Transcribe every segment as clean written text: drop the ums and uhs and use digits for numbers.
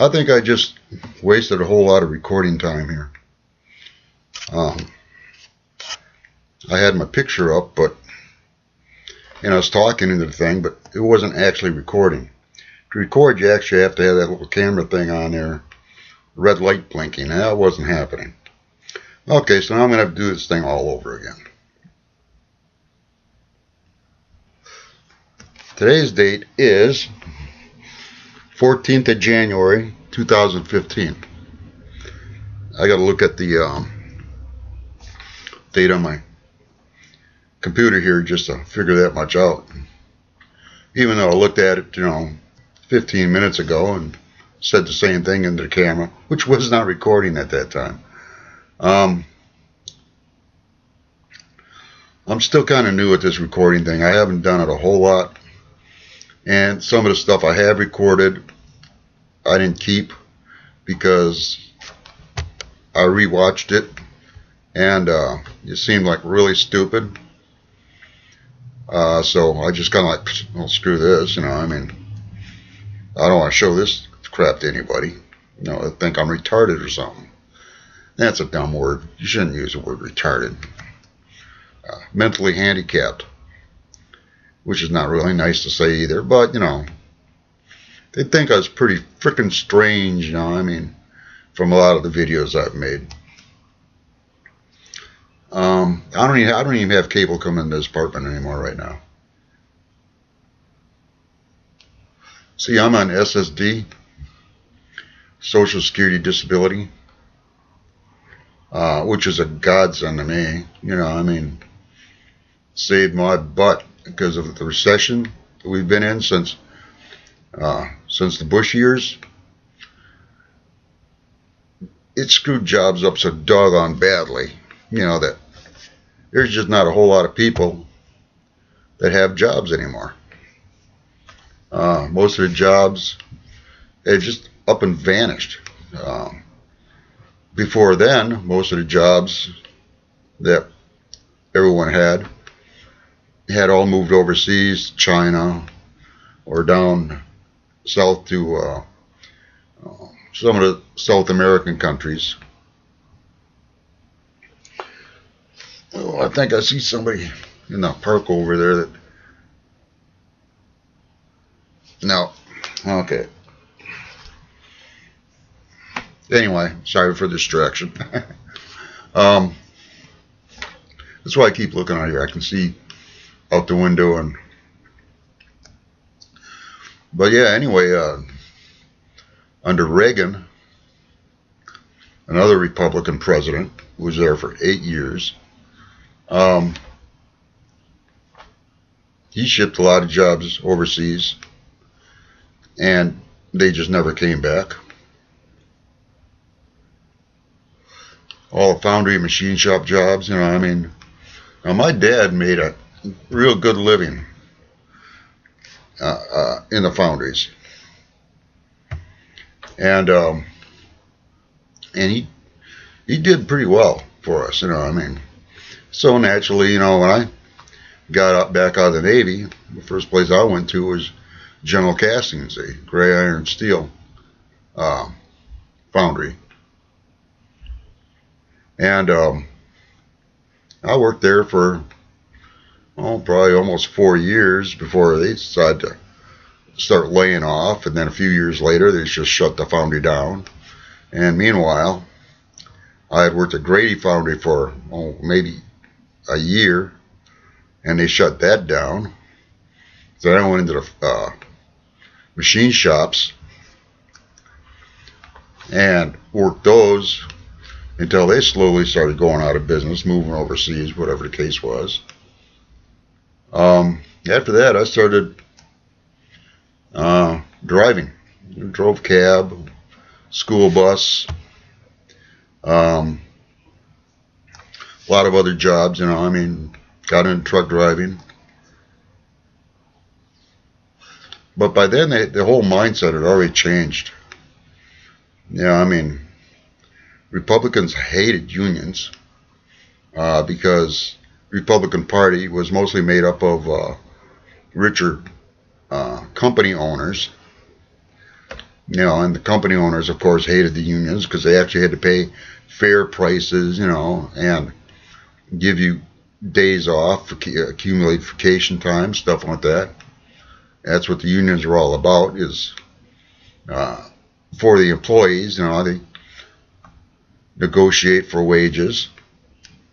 I think I just wasted a whole lot of recording time here. I had my picture up, and I was talking into the thing, but it wasn't actually recording. To record, you actually have to have that little camera thing on there, red light blinking, and that wasn't happening. Okay, so now I'm going to have to do this thing all over again. Today's date is 14th of January 2015. I got to look at the date on my computer here just to figure that much out. Even though I looked at it, 15 minutes ago and said the same thing into the camera, which was not recording at that time. I'm still kind of new at this recording thing. I haven't done it a whole lot. And some of the stuff I have recorded, I didn't keep because I rewatched it and it seemed like really stupid. So I just kind of like, well, screw this, I mean, I don't want to show this crap to anybody. They think I'm retarded or something. That's a dumb word. You shouldn't use the word retarded. Mentally handicapped, which is not really nice to say either, but they think I was pretty freaking strange, I mean, from a lot of the videos I've made. I don't even have cable coming into this apartment anymore right now. See, I'm on SSD, Social Security Disability, which is a godsend to me. I mean, saved my butt because of the recession that we've been in since the Bush years. It screwed jobs up so doggone badly, that there's just not a whole lot of people that have jobs anymore. Most of the jobs had just up and vanished. Before then, most of the jobs that everyone had all moved overseas, China, or down south to some of the South American countries. Oh, I think I see somebody in the park over there no, okay. Anyway, sorry for the distraction. That's why I keep looking out here. I can see out the window but yeah, anyway, under Reagan, another Republican president who was there for 8 years, he shipped a lot of jobs overseas and they just never came back. All foundry and machine shop jobs, I mean, now my dad made a real good living in the foundries, and he did pretty well for us, I mean. So naturally, when I got back out of the Navy, the first place I went to was General Castings, a gray iron steel foundry, and I worked there for probably almost 4 years before they decided to start laying off, and then a few years later they just shut the foundry down. And meanwhile, I had worked at Grady Foundry for maybe a year, and they shut that down. So then I went into the machine shops and worked those until they slowly started going out of business, moving overseas, whatever the case was. After that, I started driving. Drove cab, school bus, a lot of other jobs, I mean, got into truck driving. But by then, the whole mindset had already changed. I mean, Republicans hated unions because Republican Party was mostly made up of richer company owners And the company owners, of course, hated the unions because they actually had to pay fair prices, and give you days off, accumulate vacation time, stuff like that. That's what the unions are all about, is for the employees. They negotiate for wages,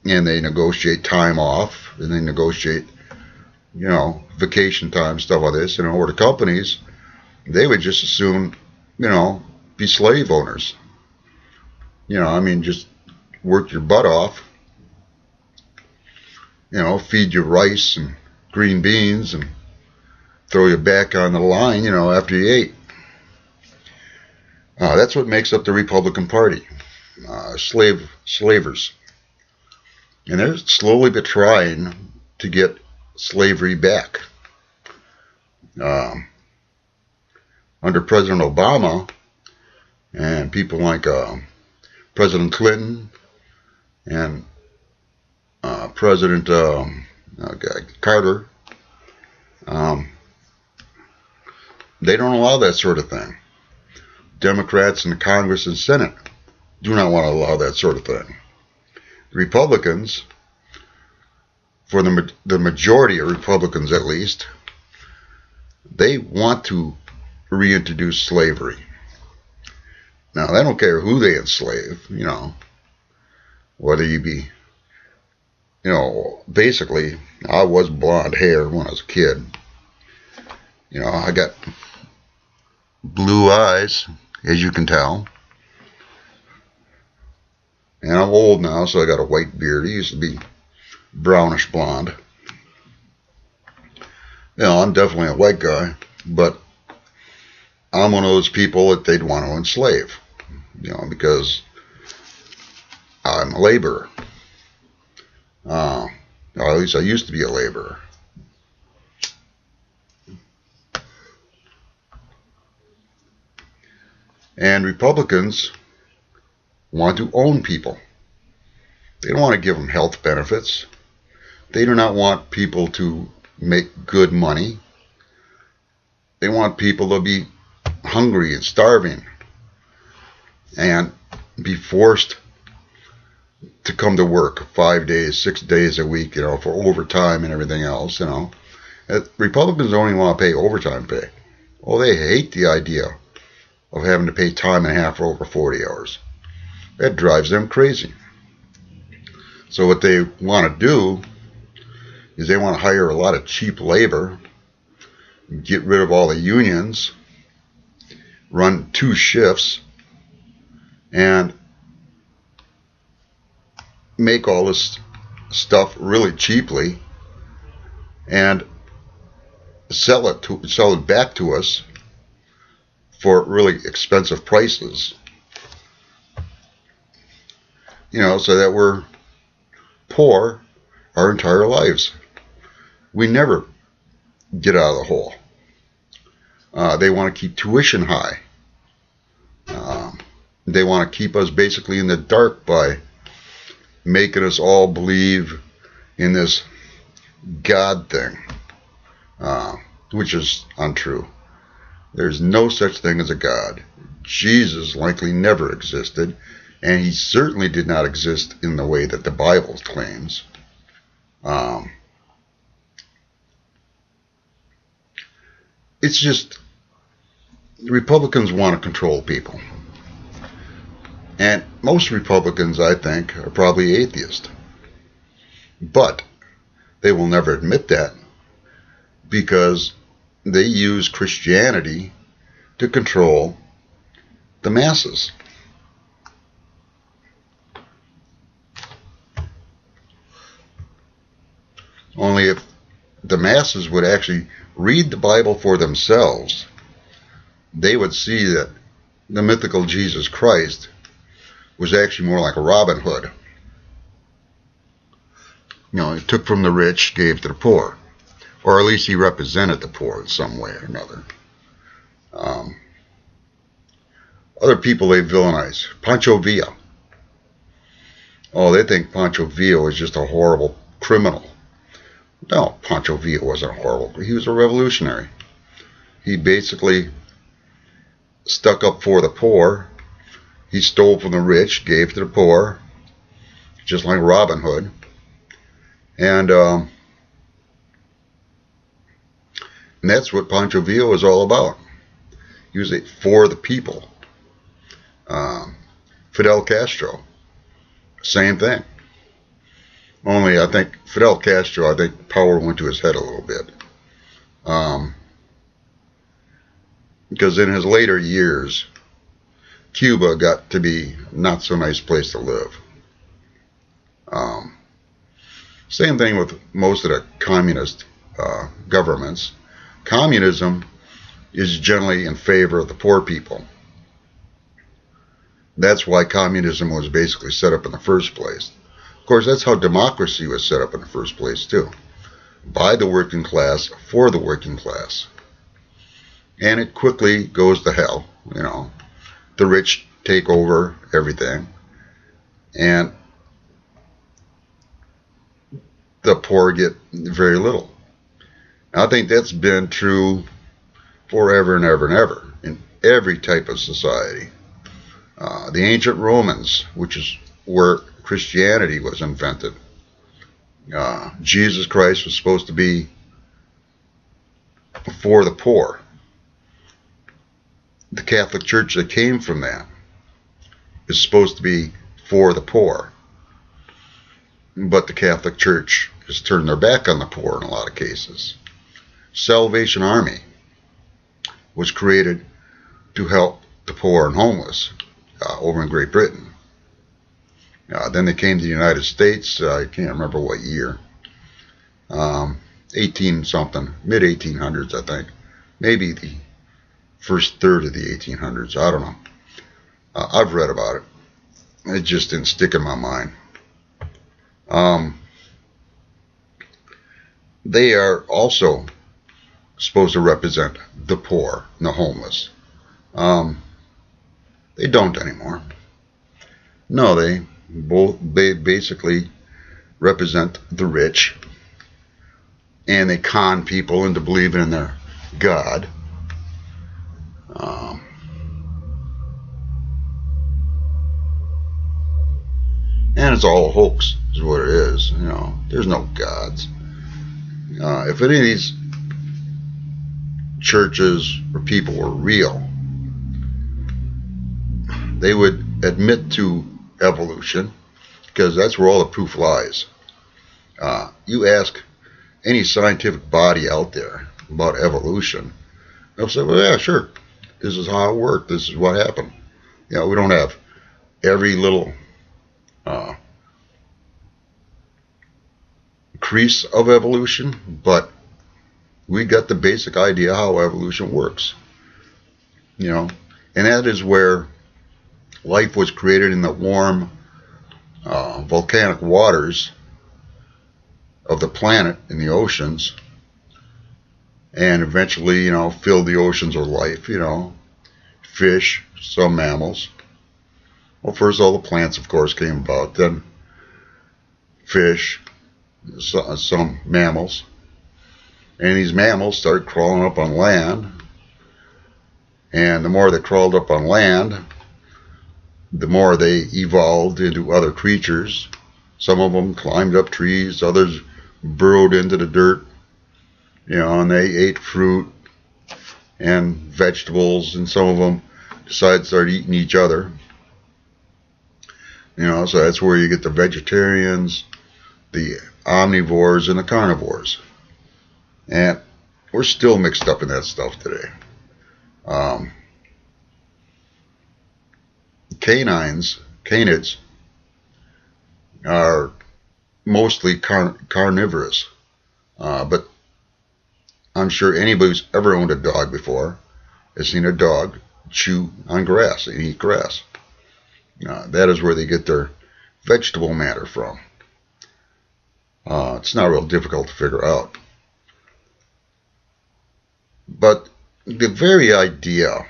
and they negotiate time off, and they negotiate, vacation time, stuff like this. Or the companies, they would just assume, be slave owners. Just work your butt off, feed you rice and green beans and throw you back on the line, after you ate. That's what makes up the Republican Party. Slavers. And they're slowly but trying to get slavery back. Under President Obama and people like President Clinton and President Carter, they don't allow that sort of thing. Democrats in the Congress and Senate do not want to allow that sort of thing. Republicans, for the majority of Republicans at least, they want to reintroduce slavery. Now, they don't care who they enslave, whether you be, basically, I was blonde hair when I was a kid. I got blue eyes, as you can tell. And I'm old now, so I got a white beard. It used to be brownish blonde. I'm definitely a white guy, but I'm one of those people that they'd want to enslave, because I'm a laborer. Or at least I used to be a laborer. And Republicans want to own people. They don't want to give them health benefits. They do not want people to make good money. They want people to be hungry and starving and be forced to come to work 5 days, 6 days a week, for overtime and everything else, Republicans don't even want to pay overtime pay. Well, they hate the idea of having to pay time and a half for over 40 hours. That drives them crazy. So what they want to do is they want to hire a lot of cheap labor, get rid of all the unions, run 2 shifts, and make all this stuff really cheaply and sell it back to us for really expensive prices. So that we're poor our entire lives. We never get out of the hole. They want to keep tuition high. They want to keep us basically in the dark by making us all believe in this God thing, which is untrue. There's no such thing as a God. Jesus likely never existed, and he certainly did not exist in the way that the Bible claims. It's just, Republicans want to control people. And most Republicans, I think, are probably atheist. But they will never admit that, because they use Christianity to control the masses. Only if the masses would actually read the Bible for themselves, they would see that the mythical Jesus Christ was actually more like a Robin Hood. He took from the rich, gave to the poor. Or at least he represented the poor in some way or another. Other people they villainize. Pancho Villa. Oh, they think Pancho Villa was just a horrible criminal. No, Pancho Villa wasn't horrible. He was a revolutionary. He basically stuck up for the poor. He stole from the rich, gave to the poor, just like Robin Hood. And that's what Pancho Villa is all about. He was for the people. Fidel Castro, same thing. Only I think Fidel Castro, I think power went to his head a little bit. Because in his later years, Cuba got to be not so nice place to live. Same thing with most of the communist governments. Communism is generally in favor of the poor people. That's why communism was basically set up in the first place. Of course, that's how democracy was set up in the first place, too. By the working class, for the working class. And it quickly goes to hell, you know. The rich take over everything. And the poor get very little. I think that's been true forever and ever and ever in every type of society. The ancient Romans, which is where Christianity was invented. Jesus Christ was supposed to be for the poor. The Catholic Church that came from that is supposed to be for the poor. But the Catholic Church has turned their back on the poor in a lot of cases. Salvation Army was created to help the poor and homeless over in Great Britain. Then they came to the United States, I can't remember what year, 18 something, mid 1800s I think, maybe the first third of the 1800s, I don't know. I've read about it. It just didn't stick in my mind. They are also supposed to represent the poor and the homeless. They don't anymore. No, they basically represent the rich, and they con people into believing in their God. And it's all a hoax, is what it is. You know, there's no gods. If any of these churches or people were real, they would admit to evolution, because that's where all the proof lies. You ask any scientific body out there about evolution, they'll say, well, yeah, sure. This is how it worked. This is what happened. You know, we don't have every little crease of evolution, but we got the basic idea how evolution works. You know, and that is where life was created in the warm volcanic waters of the planet in the oceans, and eventually, you know, filled the oceans with life, you know, fish, some mammals. Well, first all the plants, of course, came about, then fish, some mammals, and these mammals started crawling up on land, and the more they crawled up on land, the more they evolved into other creatures. Some of them climbed up trees, others burrowed into the dirt, you know, and they ate fruit and vegetables, and some of them decided to start eating each other. You know, so that's where you get the vegetarians, the omnivores, and the carnivores. And we're still mixed up in that stuff today. Canids are mostly carnivorous, but I'm sure anybody who's ever owned a dog before has seen a dog chew on grass and eat grass. That is where they get their vegetable matter from. It's not real difficult to figure out. But the very idea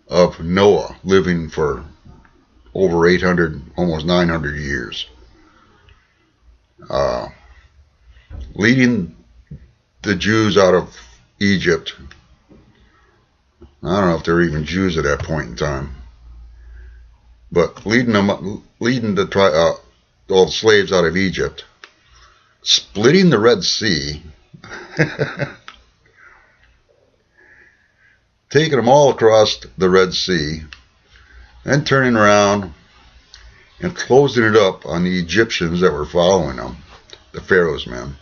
of Noah living for over 800, almost 900 years, leading the Jews out of Egypt I don't know if they were even Jews at that point in time. But leading all the slaves out of Egypt, splitting the Red Sea, taking them all across the Red Sea, then turning around and closing it up on the Egyptians that were following them, the Pharaoh's men,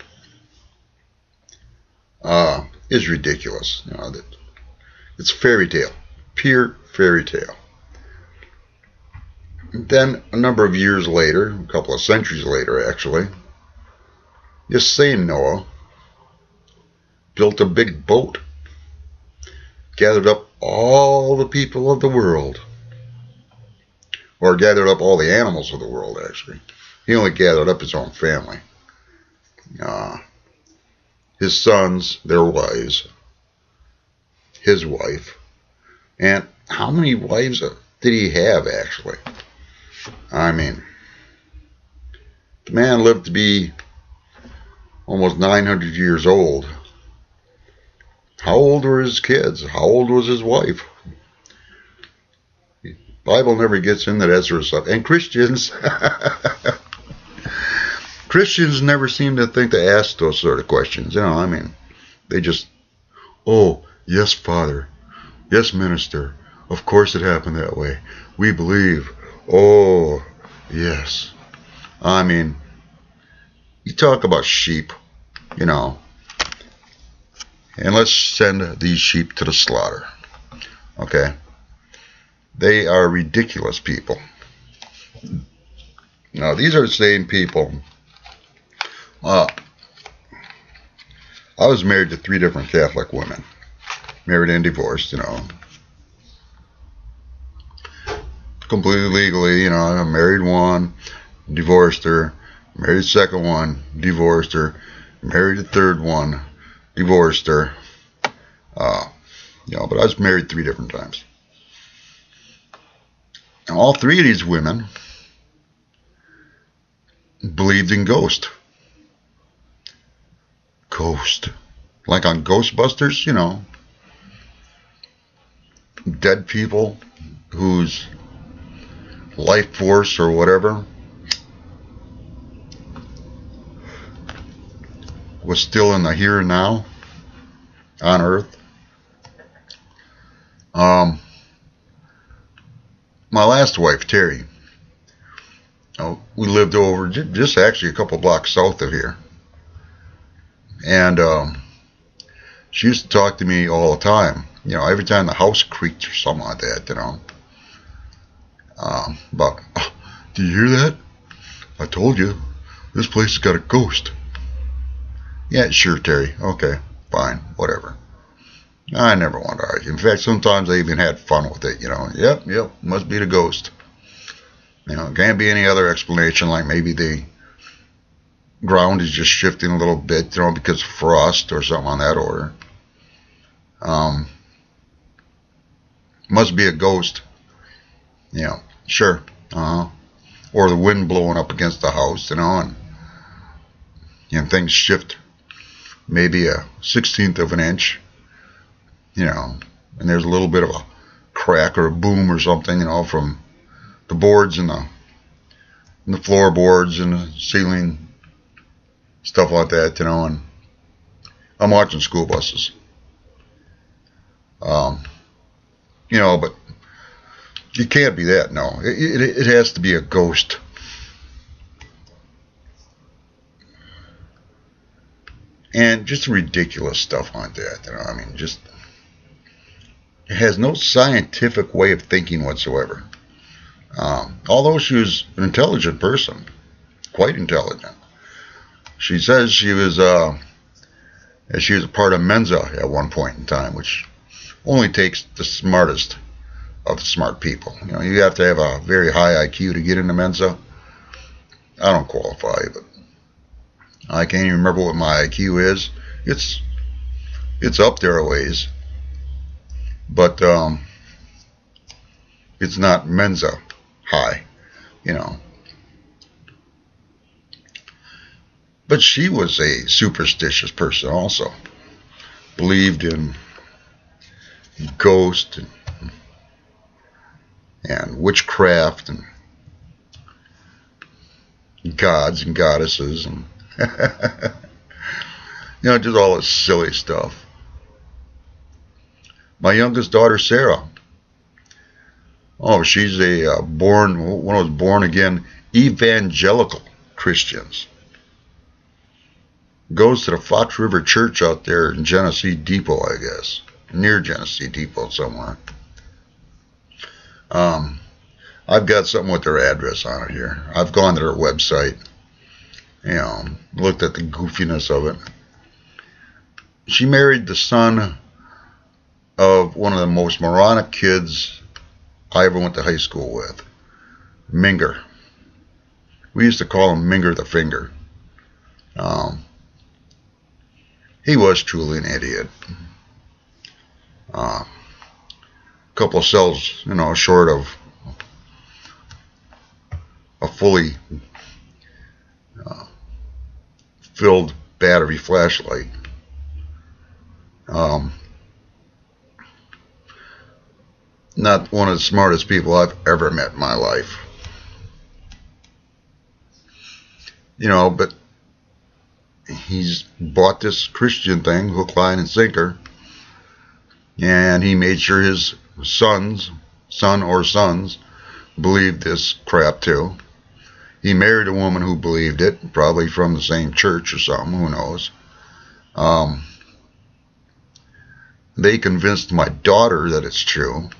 is ridiculous. You know, it's fairy tale, pure fairy tale. And then a number of years later, a couple of centuries later actually, this same Noah built a big boat, gathered up all the people of the world, or gathered up all the animals of the world actually. He only gathered up his own family. His sons, their wives, his wife. And how many wives did he have actually? I mean, the man lived to be almost 900 years old. How old were his kids? How old was his wife? The Bible never gets into that sort of stuff. And Christians, Christians never seem to think to ask those sort of questions. You know, I mean, they just, oh, yes, Father. Yes, Minister. Of course it happened that way. We believe. Oh, yes. I mean, you talk about sheep, you know, and let's send these sheep to the slaughter. Okay? They are ridiculous people. Now, these are the same people. I was married to 3 different Catholic women. Married and divorced, you know. Completely legally, you know. I married one, divorced her. Married the second one, divorced her. Married the third one, divorced her. You know, but I was married 3 different times. And all 3 of these women believed in ghosts. Ghost. Like on Ghostbusters, you know. Dead people whose life force or whatever was still in the here and now on Earth. My last wife, Terry, we lived over just actually a couple blocks south of here. And she used to talk to me all the time. You know, every time the house creaked or something like that, you know. But, do you hear that? I told you, this place has got a ghost. Yeah, sure, Terry. Okay, fine, whatever. I never wanted to argue. In fact, sometimes I even had fun with it, you know. Yep, must be the ghost. You know, it can't be any other explanation, like maybe the ground is just shifting a little bit, you know, because of frost or something on that order. Must be a ghost. You know, sure. Or the wind blowing up against the house, you know, and things shift maybe a 1/16 of an inch, you know, and there's a little bit of a crack or a boom or something, you know, from the boards and the floorboards and the ceiling, stuff like that, you know, and I'm watching school buses. You know, but it can't be that, no. It has to be a ghost. And just ridiculous stuff like that, you know, I mean, just, it has no scientific way of thinking whatsoever. Although she was an intelligent person, quite intelligent. She says she was a part of Mensa at one point in time, which only takes the smartest of the smart people. You know, you have to have a very high IQ to get into Mensa. I don't qualify, but I can't even remember what my IQ is. It's up there a ways, but it's not Mensa high, you know. But she was a superstitious person also. Believed in ghost and witchcraft and gods and goddesses and just all this silly stuff. My youngest daughter, Sarah, she's one of those born again evangelical Christians. Goes to the Fox River Church out there in Genesee Depot, I guess, near Genesee Depot somewhere. I've got something with their address on it here. I've gone to their website, looked at the goofiness of it. She married the son of one of the most moronic kids I ever went to high school with, Minger. We used to call him Minger the Finger. He was truly an idiot. A couple of cells, short of a fully filled battery flashlight. Not one of the smartest people I've ever met in my life. But he's bought this Christian thing, hook, line, and sinker, and he made sure his son or sons believed this crap too. He married a woman who believed it, probably from the same church or something, who knows. They convinced my daughter that it's true,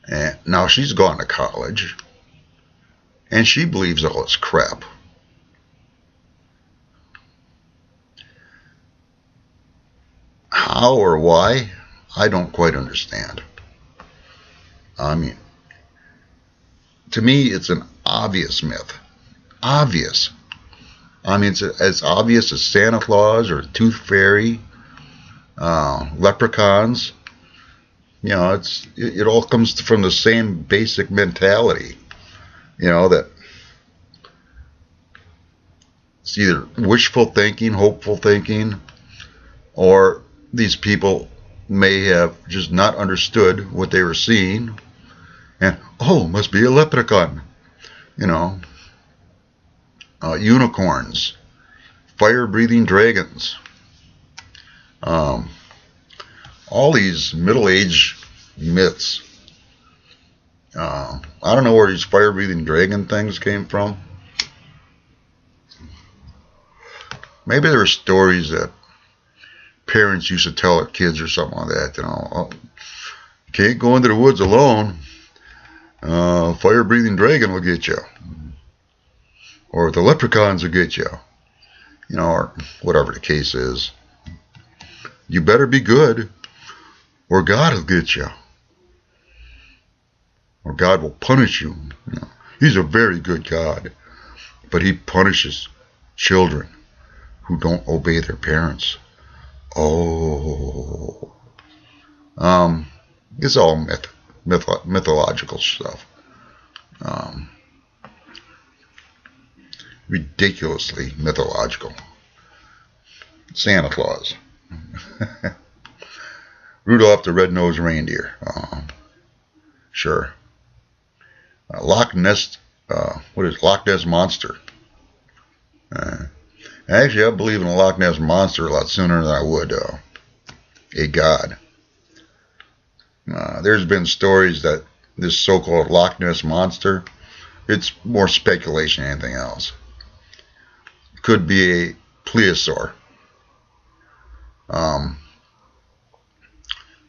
and now she's gone to college, and she believes all this crap. How or why, I don't quite understand. I mean, to me, it's an obvious myth. Obvious. I mean, it's as obvious as Santa Claus or Tooth Fairy, leprechauns. It all comes from the same basic mentality. That it's either wishful thinking, hopeful thinking, or these people may have just not understood what they were seeing, and must be a leprechaun. Unicorns, fire-breathing dragons, all these middle-age myths. I don't know where these fire-breathing dragon things came from. Maybe there were stories that parents used to tell their kids or something like that. You can't go into the woods alone. Fire-breathing dragon will get you, or the leprechauns will get you, or whatever the case is. You better be good, or God will get you, or God will punish you. He's a very good God, but he punishes children who don't obey their parents. It's all mythological stuff. Ridiculously mythological. Santa Claus. Rudolph the Red-Nosed Reindeer. Sure. Loch Ness. Loch Ness Monster? Actually, I believe in a Loch Ness Monster a lot sooner than I would a god. There's been stories that this so-called Loch Ness Monster, it's more speculation than anything else. Could be a plesiosaur.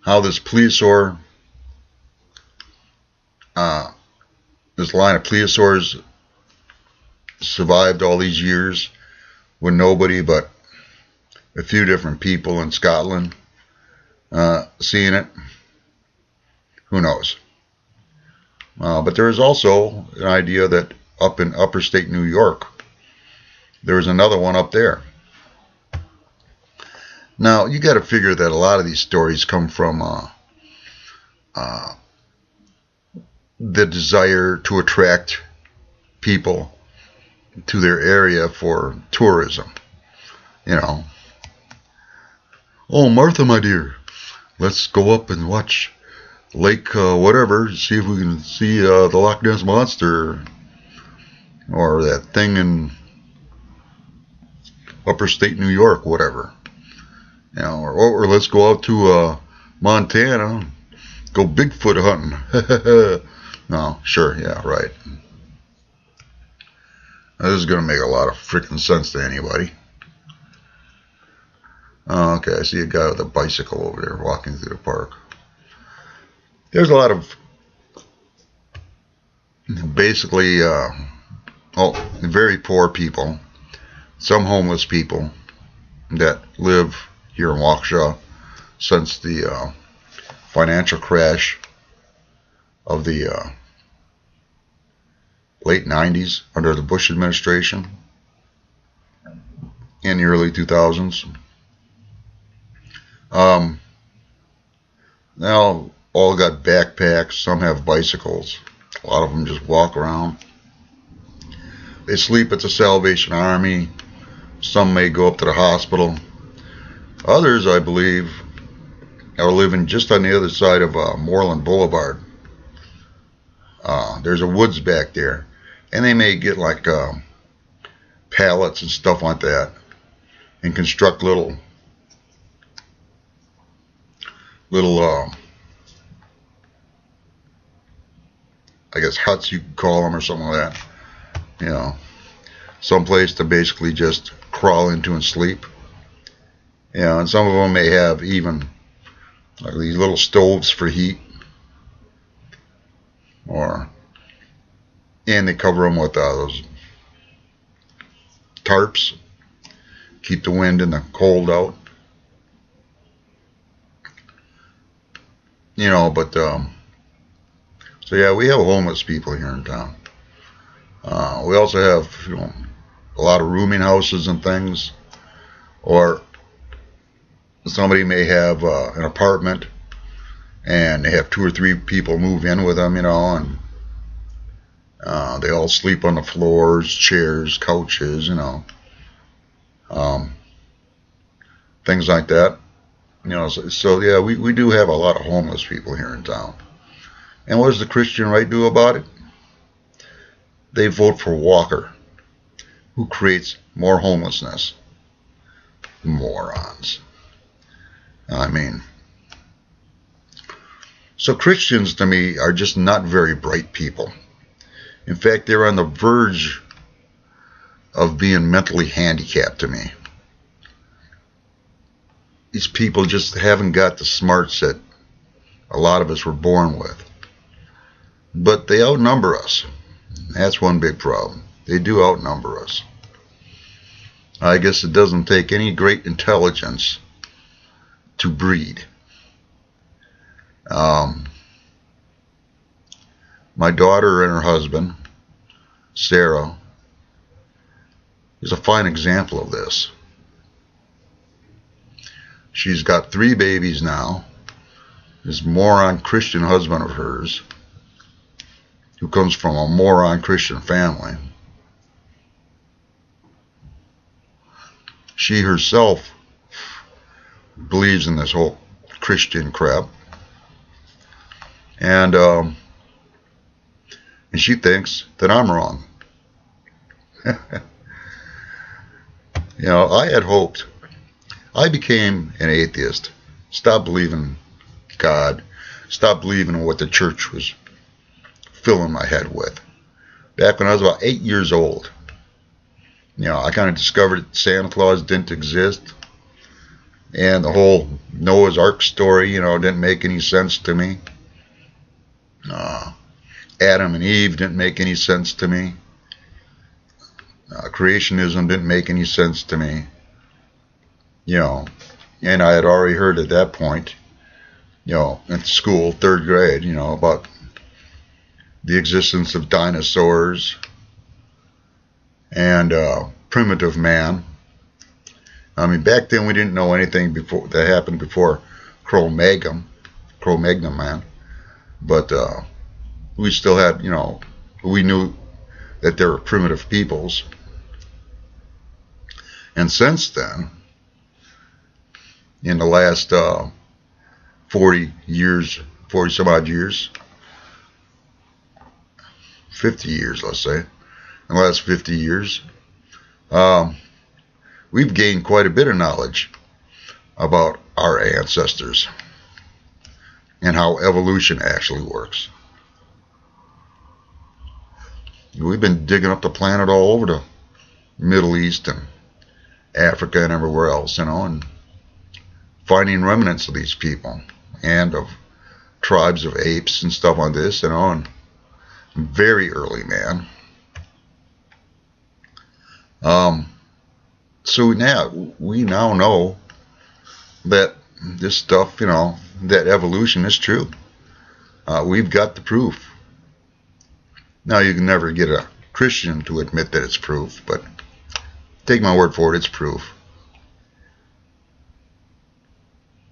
How this plesiosaur, this line of plesiosaurs survived all these years with nobody but a few different people in Scotland seeing it. Who knows? But there is also an idea that up in upper state New York, there is another one up there. Now, you got to figure that a lot of these stories come from the desire to attract people to their area for tourism. Oh, Martha, my dear, let's go up and watch Lake whatever, see if we can see the Loch Ness Monster or that thing in upper state New York, whatever. You know, or let's go out to Montana, go Bigfoot hunting. No, sure, yeah, right. Now, this is going to make a lot of freaking sense to anybody. Okay, I see a guy with a bicycle over there walking through the park. There's a lot of basically very poor people, some homeless people that live here in Waukesha since the financial crash of the late 90s under the Bush administration in the early 2000s. Now all got backpacks, some have bicycles, a lot of them just walk around. They sleep at the Salvation Army, some may go up to the hospital. Others, I believe, are living just on the other side of Moreland Boulevard. There's a woods back there, and they may get like pallets and stuff like that and construct little I guess huts, you could call them, or something like that. You know, some place to basically just crawl into and sleep. You know, and some of them may have even like these little stoves for heat, and they cover them with those tarps, keep the wind and the cold out. You know, but so yeah, we have homeless people here in town. We also have, you know, a lot of rooming houses and things, or somebody may have an apartment and they have 2 or 3 people move in with them, you know, and they all sleep on the floors, chairs, couches, you know, things like that. You know, so yeah, we do have a lot of homeless people here in town. And what does the Christian right do about it? They vote for Walker, who creates more homelessness. Morons. I mean, so Christians to me are just not very bright people. In fact, they're on the verge of being mentally handicapped to me. These people just haven't got the smarts that a lot of us were born with. But they outnumber us. That's one big problem. They do outnumber us. I guess it doesn't take any great intelligence to breed. My daughter and her husband, Sarah, is a fine example of this. She's got 3 babies now. This moron Christian husband of hers, who comes from a moron Christian family. She herself believes in this whole Christian crap, and she thinks that I'm wrong. You know, I had hoped. I became an atheist, stopped believing God, stopped believing in what the church was filling my head with. Back when I was about 8 years old, you know, I kind of discovered that Santa Claus didn't exist, and the whole Noah's Ark story, you know, didn't make any sense to me. Adam and Eve didn't make any sense to me. Creationism didn't make any sense to me. You know, and I had already heard at that point, you know, in school, 3rd grade, you know, about the existence of dinosaurs and primitive man. I mean, back then we didn't know anything before that happened before Cro-Magnon man, but we still had, you know, we knew that there were primitive peoples. And since then, in the last 40 years, 40 some odd years, 50 years, let's say, in the last 50 years, we've gained quite a bit of knowledge about our ancestors and how evolution actually works. We've been digging up the planet all over the Middle East and Africa and everywhere else, and finding remnants of these people and of tribes of apes and stuff like this, and very early, man. So now we now know that this stuff, that evolution is true. We've got the proof. Now, you can never get a Christian to admit that it's proof, but take my word for it, it's proof.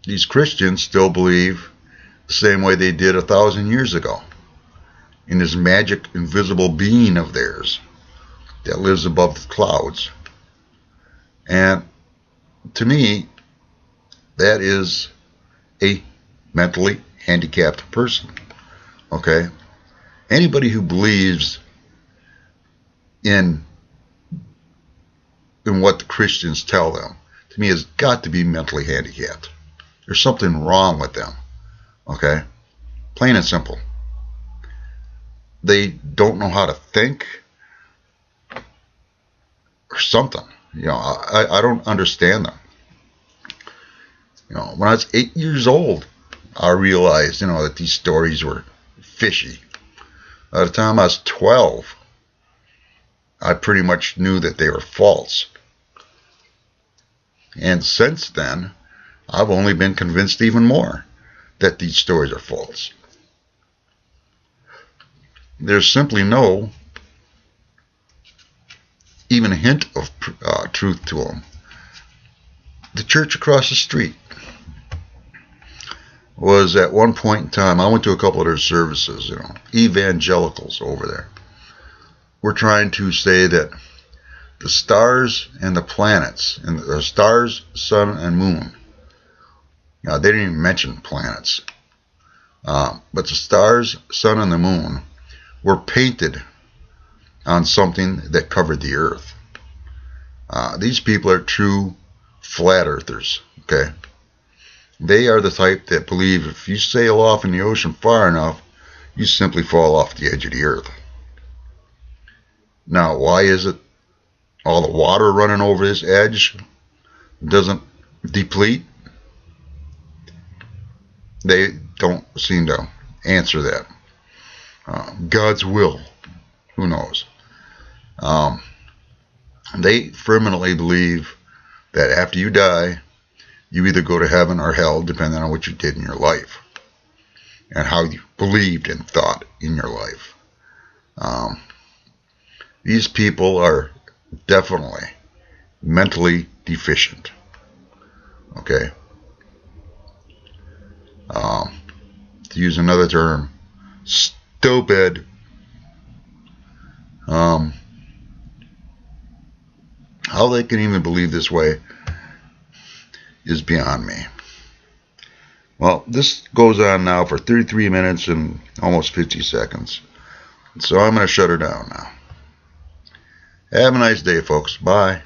These Christians still believe the same way they did 1,000 years ago, in this magic, invisible being of theirs that lives above the clouds. And to me, that is a mentally handicapped person. Okay? Anybody who believes in what the Christians tell them, to me, has got to be mentally handicapped. There's something wrong with them. Okay? Plain and simple. They don't know how to think or something. I don't understand them. When I was 8 years old, I realized, that these stories were fishy. By the time I was 12, I pretty much knew that they were false. And since then, I've only been convinced even more that these stories are false. There's simply no even a hint of truth to them. The church across the street was at one point in time, I went to a couple of their services, evangelicals over there. We're trying to say that the stars and the planets, and the stars, sun, and moon, they didn't even mention planets, but the stars, sun, and the moon were painted on something that covered the earth. These people are true flat earthers, okay? They are the type that believe if you sail off in the ocean far enough, you simply fall off the edge of the earth. Now, why is it all the water running over this edge doesn't deplete? They don't seem to answer that. God's will. Who knows? They firmly believe that after you die, you either go to heaven or hell, depending on what you did in your life and how you believed and thought in your life. These people are definitely mentally deficient. Okay? To use another term, stupid. How they can even believe this way is beyond me. Well, this goes on now for 33 minutes and almost 50 seconds. So I'm going to shut her down now. Have a nice day, folks. Bye.